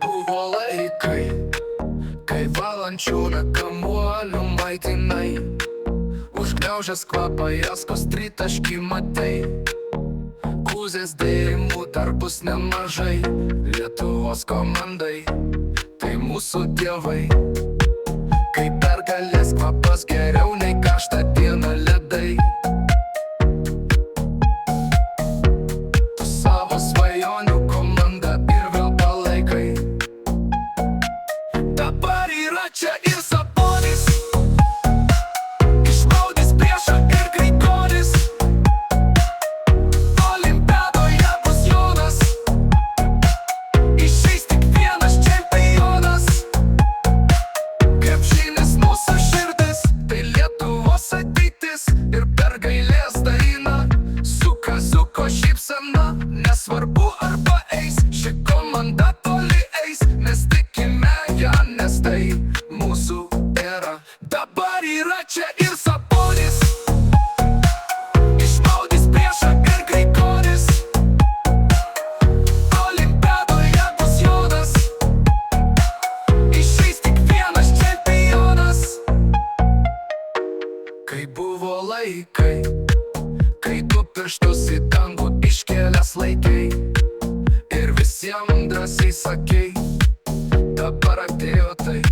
buvo laikai, kai valančiūną kamuolių maitinai, užgniaužęs kvapą jaskos tritaškį matai. Kūzės dėjimų dar bus nemažai Lietuvos komandai, tai mūsų dievai. Kai pergalės kvapas geriau nei karštą dieną ledai. Tu savo svajonių komandą ir vėl palaikai. Dabar yra čia ir Sabonis, išmaudys priešą ir Grigonis. Olimpiadoje bus Jonas, išeis tik vienas čempionas. Krepšinis mūsų širdis, tai Lietuvos ateitis. Ir pergalės daina su kaziuko šypsena. Nesvarbu arba eis, ši komanda toli eis. Mes tikime ją, nes tai mūsų era. Dabar yra čia ir Sabonis, išmaudys priešą ir Grigonis. Olimpiadoje bus Jonas, išeis tik vienas čempionas. Kai buvo laikai, kai du pirštus į dangų iškėlęs laikei ir visiems drąsiai sakei, dabar atėjo tai.